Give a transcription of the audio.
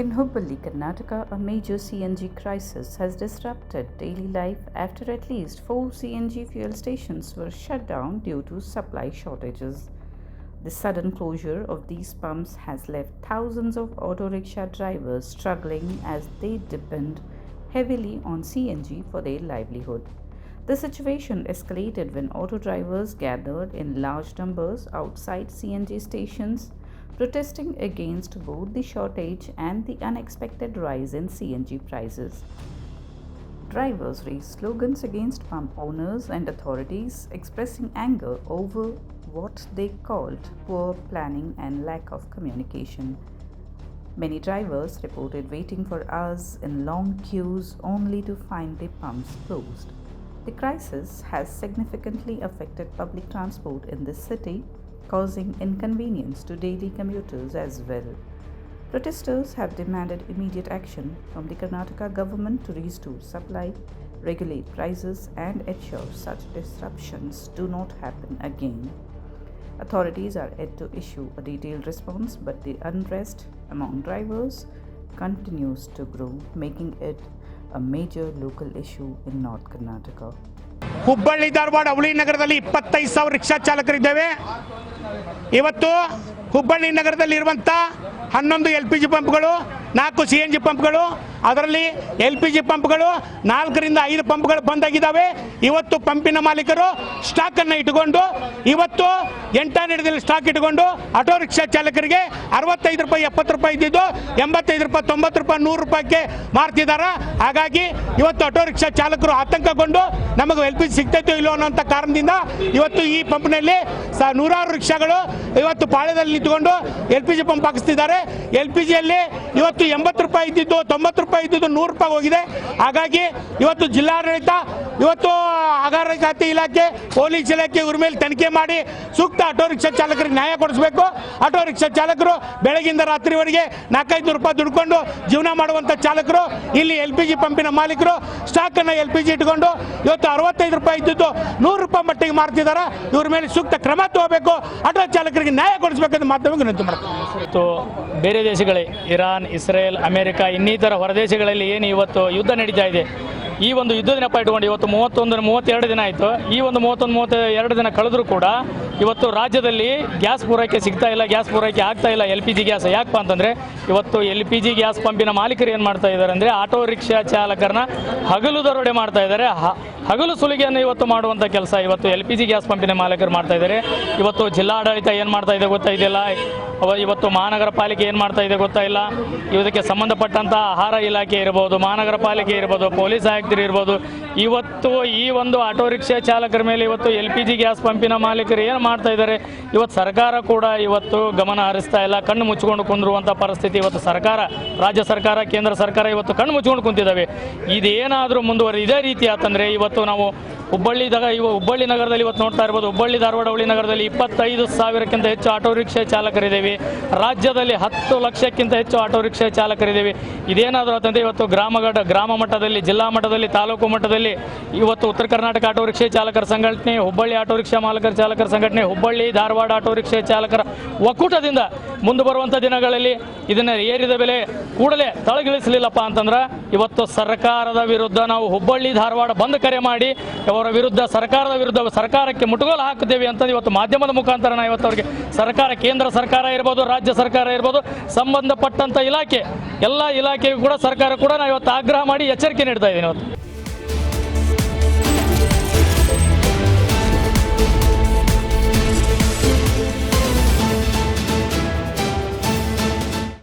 In Hubballi, Karnataka, a major CNG crisis has disrupted daily life after at least 4 CNG fuel stations were shut down due to supply shortages. The sudden closure of these pumps has left thousands of auto rickshaw drivers struggling as they depend heavily on CNG for their livelihood. The situation escalated when auto drivers gathered in large numbers outside CNG stations, protesting against both the shortage and the unexpected rise in CNG prices. Drivers raised slogans against pump owners and authorities, expressing anger over what they called poor planning and lack of communication. Many drivers reported waiting for hours in long queues only to find the pumps closed. The crisis has significantly affected public transport in this city, causing inconvenience to daily commuters as well. Protesters have demanded immediate action from the Karnataka government to restore supply, regulate prices, and ensure such disruptions do not happen again. Authorities are yet to issue a detailed response, but the unrest among drivers continues to grow, making it a major local issue in North Karnataka. Hubballi Dharwad ಅವಳಿ ನಗರದಲ್ಲಿ 25,000 rickshaw ಚಾಲಕರಿದ್ದೇವೆ. ಇವತ್ತು ಹುಬ್ಬಳ್ಳಿ ನಗರದಲ್ಲಿ ಇರುವಂತ 11 LPG ಪಂಪ್ಗಳು, 4 CNG ಪಂಪ್ಗಳು, ಅದರಲ್ಲಿ LPG ಪಂಪ್ಗಳು 4 ರಿಂದ 5 ಪಂಪ್ಗಳು ಬಂದಾಗಿದ್ದಾವೆ. ಇವತ್ತು ಪಂಪಿನ ಮಾಲೀಕರು ಸ್ಟಾಕ್ ಅನ್ನು ಇಟ್ಟುಕೊಂಡು ಇವತ್ತು 8 ಹಿಡಿದಲ್ಲಿ ಸ್ಟಾಕ್ ಇಟ್ಟುಕೊಂಡು ಆಟೋ ರಿಕ್ಷಾ ಚಾಲಕರಿಗೆ 65 ರೂಪಾಯಿ 70 ರೂಪಾಯಿ ಇದ್ದಿದ್ದು 85 ರೂಪಾಯಿ 90 ರೂಪಾಯಿ 100 ರೂಪಾಯಿಗೆ ಮಾರ್ತಿದ್ದಾರೆ. ಹಾಗಾಗಿ ಇವತ್ತು ಆಟೋ ರಿಕ್ಷಾ ಚಾಲಕರು ಆತಂಕಗೊಂಡು ನಮಗೆ LPG ಸಿಗ್ತೈತೋ ಇಲ್ಲೋ ಅನ್ನೋಂಥ ಕಾರಣದಿಂದ ಇವತ್ತು ಈ ಪಂಪ್ನಲ್ಲಿ ನೂರಾರು ರಿಕ್ಷಾಗಳು ಇವತ್ತು ಪಾಳ್ಯದಲ್ಲಿ ನಿಂತುಕೊಂಡು LPG ಪಂಪ್ ಹಾಕಿಸ್ತಿದ್ದಾರೆ. LPGಯಲ್ಲಿ ಇವತ್ತು 80 ರೂಪಾಯಿ ಇದ್ದಿದ್ದು 90 ರೂಪಾಯಿ ಇದ್ದಿದ್ದು 100 ರೂಪಾಯಿ ಹೋಗಿದೆ. ಹಾಗಾಗಿ ಇವತ್ತು ಜಿಲ್ಲಾಡಳಿತ ಇವತ್ತು ಆಗಾರ ಖಾತೆ ಇಲಾಖೆ, ಪೊಲೀಸ್ ಇಲಾಖೆ ಇವ್ರ ಮೇಲೆ ತನಿಖೆ ಮಾಡಿ ಸೂಕ್ತ ಆಟೋ ರಿಕ್ಷಾ ಚಾಲಕರಿಗೆ ನ್ಯಾಯ ಕೊಡಿಸಬೇಕು. ಆಟೋ ರಿಕ್ಷಾ ಚಾಲಕರು ಬೆಳಗಿಂದ ರಾತ್ರಿವರೆಗೆ 400-500 ರೂಪಾಯಿ ದುಡ್ಕೊಂಡು ಜೀವನ ಮಾಡುವಂಥ ಚಾಲಕರು ಇಲ್ಲಿ LPG ಪಂಪಿನ ಮಾಲೀಕರು ಸ್ಟಾಕ್ ಅನ್ನು LPG ಇಟ್ಕೊಂಡು ಇವತ್ತು 65 ರೂಪಾಯಿ ಇದ್ದಿದ್ದು 100 ರೂಪಾಯಿ ಮಟ್ಟಿಗೆ ಮಾರ್ತಿದ್ದಾರೆ. ಇವ್ರ ಮೇಲೆ ಸೂಕ್ತ ಕ್ರಮ ತಗೋಬೇಕು, ಆಟೋ ಚಾಲಕರಿಗೆ ನ್ಯಾಯ ಕೊಡಿಸಬೇಕಂತ ಮಾಧ್ಯಮಕ್ಕೆ ವಿನಂತಿ ಮಾಡ್ತಾರೆ. ಬೇರೆ ದೇಶಗಳೇ ಇರಾನ್, ಇಸ್ರೇಲ್, ಅಮೆರಿಕ ಇನ್ನಿತರ ಹೊರದೇಶಗಳಲ್ಲಿ ಏನು ಇವತ್ತು ಯುದ್ಧ ನಡೀತಾ ಇದೆ, ಈ ಒಂದು ಯುದ್ಧದ ನೆಪ ಇಟ್ಕೊಂಡು ಇವತ್ತು 32 ದಿನ ಆಯಿತು. ಈ ಒಂದು 32 ದಿನ ಕಳೆದರೂ ಕೂಡ ಇವತ್ತು ರಾಜ್ಯದಲ್ಲಿ ಗ್ಯಾಸ್ ಪೂರೈಕೆ ಸಿಗ್ತಾ ಇಲ್ಲ, ಗ್ಯಾಸ್ ಪೂರೈಕೆ ಆಗ್ತಾ ಇಲ್ಲ. LPG ಗ್ಯಾಸ್ ಯಾಕಪ್ಪ ಅಂತಂದರೆ ಇವತ್ತು LPG ಗ್ಯಾಸ್ ಪಂಪಿನ ಮಾಲೀಕರು ಏನು ಮಾಡ್ತಾ ಇದ್ದಾರೆ ಅಂದರೆ ಆಟೋ ರಿಕ್ಷಾ ಚಾಲಕರನ್ನ ಹಗಲು ದರೋಡೆ ಮಾಡ್ತಾ ಇದ್ದಾರೆ. ಹಗಲು ಸುಲಿಗೆಯನ್ನು ಇವತ್ತು ಮಾಡುವಂಥ ಕೆಲಸ ಇವತ್ತು LPG ಗ್ಯಾಸ್ ಪಂಪಿನ ಮಾಲೀಕರು ಮಾಡ್ತಾ ಇದ್ದಾರೆ. ಇವತ್ತು ಜಿಲ್ಲಾಡಳಿತ ಏನು ಮಾಡ್ತಾ ಇದೆ ಗೊತ್ತಾ ಇದೆಯಲ್ಲ, ಇವತ್ತು ಮಹಾನಗರ ಪಾಲಿಕೆ ಏನು ಮಾಡ್ತಾ ಇದೆ ಗೊತ್ತಾ ಇಲ್ಲ. ಇದಕ್ಕೆ ಸಂಬಂಧಪಟ್ಟಂಥ ಆಹಾರ ಇಲಾಖೆ ಇರ್ಬೋದು, ಮಹಾನಗರ ಪಾಲಿಕೆ ಇರ್ಬೋದು, ಪೊಲೀಸ್ ಆಯುಕ್ತರು ಇರ್ಬೋದು, ಇವತ್ತು ಈ ಒಂದು ಆಟೋ ರಿಕ್ಷಾ ಚಾಲಕರ ಮೇಲೆ ಇವತ್ತು LPG ಗ್ಯಾಸ್ ಪಂಪಿನ ಮಾಲೀಕರು ಏನು ಮಾಡ್ತಾ ಇದ್ದಾರೆ, ಇವತ್ತು ಸರ್ಕಾರ ಕೂಡ ಇವತ್ತು ಗಮನ ಹರಿಸ್ತಾ ಇಲ್ಲ, ಕಣ್ಣು ಮುಚ್ಚಿಕೊಂಡು ಕುಂದಿರುವಂಥ ಪರಿಸ್ಥಿತಿ ಇವತ್ತು ಸರ್ಕಾರ, ರಾಜ್ಯ ಸರ್ಕಾರ, ಕೇಂದ್ರ ಸರ್ಕಾರ ಇವತ್ತು ಕಣ್ಣು ಮುಚ್ಚಿಕೊಂಡು ಕುಂತಿದ್ದಾವೆ. ಇದೇನಾದರೂ ಮುಂದುವರಿ ಇದೇ ರೀತಿ ಆತಂದರೆ ಇವತ್ತು ನಾವು ಹುಬ್ಬಳ್ಳಿ ನಗರದಲ್ಲಿ ಇವತ್ತು ನೋಡ್ತಾ ಇರ್ಬೋದು, ಹುಬ್ಬಳ್ಳಿ ಧಾರವಾಡ ಅವಳಿ ನಗರದಲ್ಲಿ 25,000ಕ್ಕಿಂತ ಹೆಚ್ಚು ಆಟೋ ರಿಕ್ಷಾ ಚಾಲಕರಿದ್ದೇವೆ. ರಾಜ್ಯದಲ್ಲಿ 10 ಲಕ್ಷಕ್ಕಿಂತ ಹೆಚ್ಚು ಆಟೋ ರಿಕ್ಷಾ ಚಾಲಕರಿದ್ದೇವೆ. ಇದೇನಾದರೂ ಅಂತಂದರೆ ಇವತ್ತು ಗ್ರಾಮ ಮಟ್ಟದಲ್ಲಿ, ಜಿಲ್ಲಾ ಮಟ್ಟದಲ್ಲಿ, ತಾಲೂಕು ಮಟ್ಟದಲ್ಲಿ ಇವತ್ತು ಉತ್ತರ ಕರ್ನಾಟಕ ಆಟೋ ರಿಕ್ಷಾ ಚಾಲಕರ ಸಂಘಟನೆ, ಹುಬ್ಬಳ್ಳಿ ಆಟೋ ರಿಕ್ಷಾ ಮಾಲಕರ ಚಾಲಕರ ಸಂಘಟನೆ, ಹುಬ್ಬಳ್ಳಿ ಧಾರವಾಡ ಆಟೋ ರಿಕ್ಷಾ ಚಾಲಕರ ಒಕ್ಕೂಟದಿಂದ ಮುಂದೆ ಬರುವಂಥ ದಿನಗಳಲ್ಲಿ ಇದನ್ನು ಏರಿದ ಬೆಲೆ ಕೂಡಲೇ ತಳಗಿಳಿಸಲಿಲ್ಲಪ್ಪ ಅಂತಂದ್ರೆ ಇವತ್ತು ಸರ್ಕಾರದ ವಿರುದ್ಧ ನಾವು ಹುಬ್ಬಳ್ಳಿ ಧಾರವಾಡ ಬಂದ್ ಕರೆ ಮಾಡಿ ಅವರ ವಿರುದ್ಧ, ಸರ್ಕಾರಕ್ಕೆ ಮುಟುಗೋಲು ಹಾಕ್ತೇವೆ ಅಂತ ಇವತ್ತು ಮಾಧ್ಯಮದ ಮುಖಾಂತರ ನಾವು ಇವತ್ತು ಅವರಿಗೆ ಸರ್ಕಾರ, ಕೇಂದ್ರ ಸರ್ಕಾರ ಇರ್ಬೋದು, ರಾಜ್ಯ ಸರ್ಕಾರ ಇರ್ಬೋದು, ಸಂಬಂಧಪಟ್ಟಂಥ ಇಲಾಖೆ ಎಲ್ಲ ಇಲಾಖೆಗೂ ಕೂಡ ಸರ್ಕಾರ ಕೂಡ ನಾವು ಇವತ್ತು ಆಗ್ರಹ ಮಾಡಿ ಎಚ್ಚರಿಕೆ ನೀಡ್ತಾ ಇದ್ದೀನಿ ಇವತ್ತು.